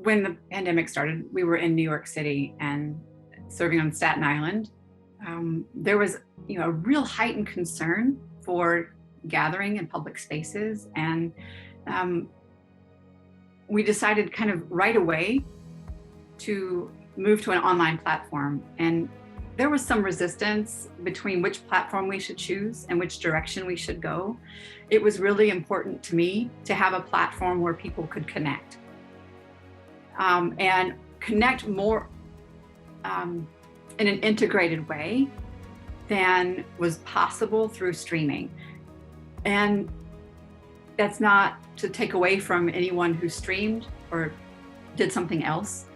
when the pandemic started, we were in New York City and serving on Staten Island. There was, a real heightened concern for gathering in public spaces. And we decided kind of right away to move to an online platform. And there was some resistance between which platform we should choose and which direction we should go. It was really important to me to have a platform where people could connect and connect more in an integrated way than was possible through streaming. And that's not to take away from anyone who streamed or did something else.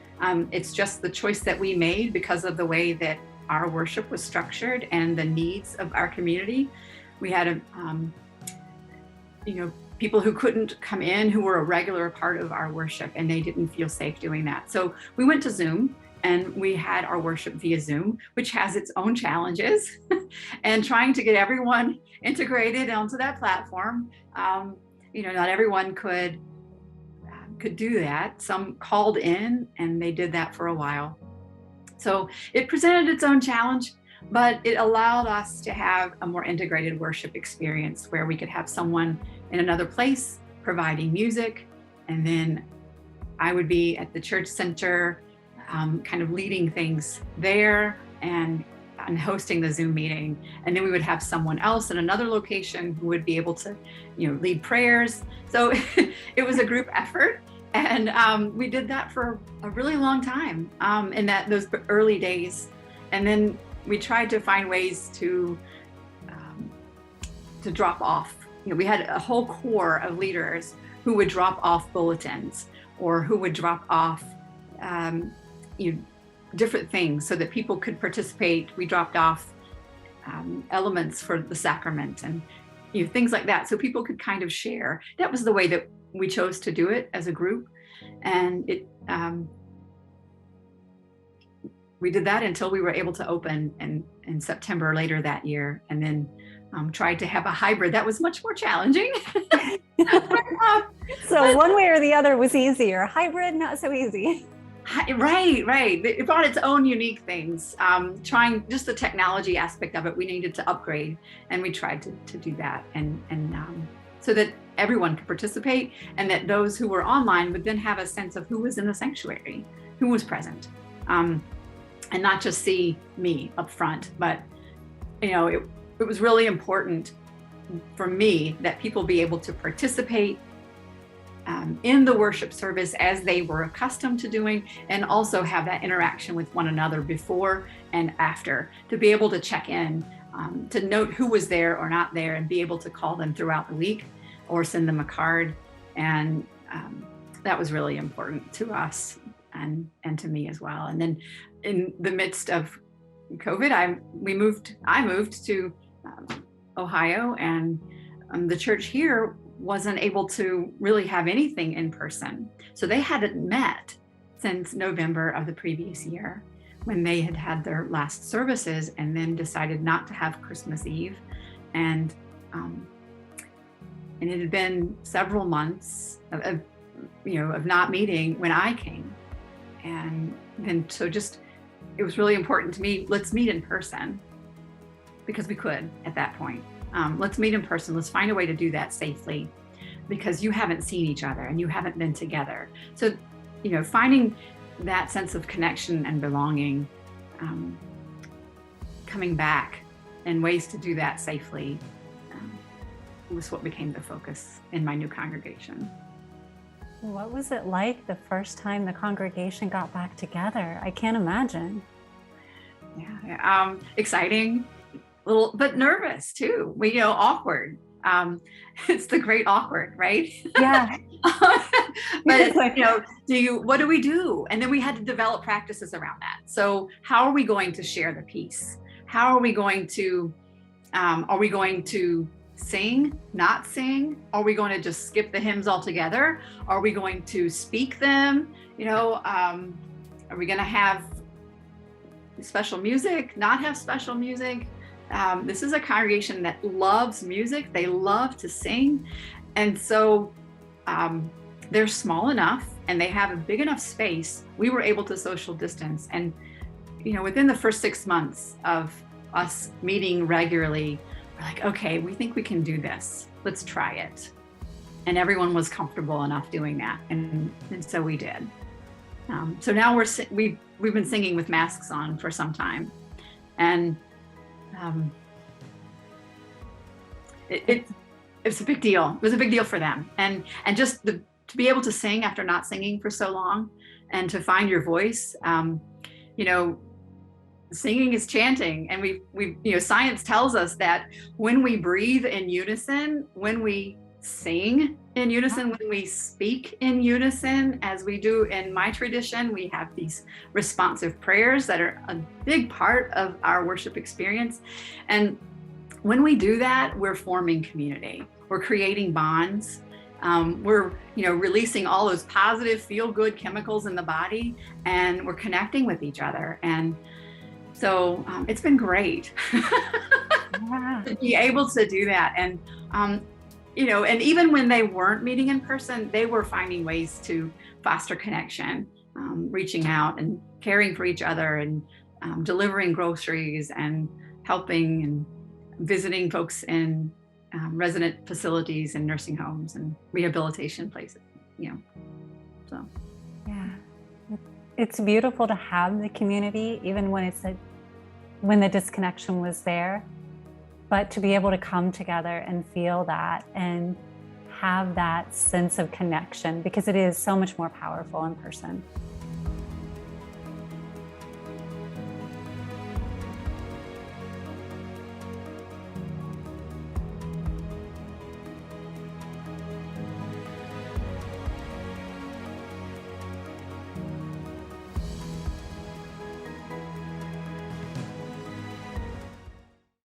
It's just the choice that we made because of the way that our worship was structured and the needs of our community. We had people who couldn't come in, who were a regular part of our worship, and they didn't feel safe doing that. So we went to Zoom and we had our worship via Zoom, which has its own challenges. And trying to get everyone integrated onto that platform, not everyone could do that. Some called in and they did that for a while. So it presented its own challenge, but it allowed us to have a more integrated worship experience where we could have someone in another place providing music, and then I would be at the church center kind of leading things there and hosting the Zoom meeting. And then we would have someone else in another location who would be able to lead prayers. So it was a group effort. And we did that for a really long time in those early days. And then we tried to find ways to drop off. We had a whole core of leaders who would drop off bulletins or who would drop off different things so that people could participate. We dropped off elements for the sacrament and things like that, so people could kind of share. That was the way that we chose to do it as a group, and we did that until we were able to open in September later that year, and then tried to have a hybrid. That was much more challenging. So one way or the other was easier. Hybrid, not so easy. Right. It brought its own unique things. Trying just the technology aspect of it, we needed to upgrade, and we tried to do that, and so that everyone could participate, and that those who were online would then have a sense of who was in the sanctuary, who was present, and not just see me up front. But it was really important for me that people be able to participate in the worship service as they were accustomed to doing, and also have that interaction with one another before and after, to be able to check in, to note who was there or not there, and be able to call them throughout the week or send them a card. And that was really important to us and to me as well. And then in the midst of COVID, I moved to Ohio, and the church here wasn't able to really have anything in person. So they hadn't met since November of the previous year, when they had their last services, and then decided not to have Christmas Eve. And it had been several months of not meeting when I came. And then it was really important to me, let's meet in person, because we could at that point. Let's meet in person. Let's find a way to do that safely, because you haven't seen each other and you haven't been together. So, finding that sense of connection and belonging, coming back, and ways to do that safely was what became the focus in my new congregation. What was it like the first time the congregation got back together? I can't imagine. Yeah, exciting. Little, but nervous too. Awkward. It's the great awkward, right? Yeah. But it's like, what do we do? And then we had to develop practices around that. So how are we going to share the peace? How are we going to sing, not sing? Are we going to just skip the hymns altogether? Are we going to speak them? Are we going to have special music, not have special music? This is a congregation that loves music. They love to sing. And so they're small enough and they have a big enough space. We were able to social distance. And, within the first 6 months of us meeting regularly, we're like, okay, we think we can do this. Let's try it. And everyone was comfortable enough doing that. And so we did. So now we've been singing with masks on for some time. And it's a big deal. It was a big deal for them. And just to be able to sing after not singing for so long and to find your voice, singing is chanting. And we science tells us that when we breathe in unison, when we sing in unison, when we speak in unison, as we do in my tradition, we have these responsive prayers that are a big part of our worship experience. And when we do that, we're forming community. We're creating bonds. We're, releasing all those positive feel-good chemicals in the body, and we're connecting with each other. And so it's been great to be able to do that. And, and even when they weren't meeting in person, they were finding ways to foster connection, reaching out and caring for each other and delivering groceries and helping and visiting folks in resident facilities and nursing homes and rehabilitation places, so. Yeah, it's beautiful to have the community, even when the disconnection was there, but to be able to come together and feel that and have that sense of connection, because it is so much more powerful in person.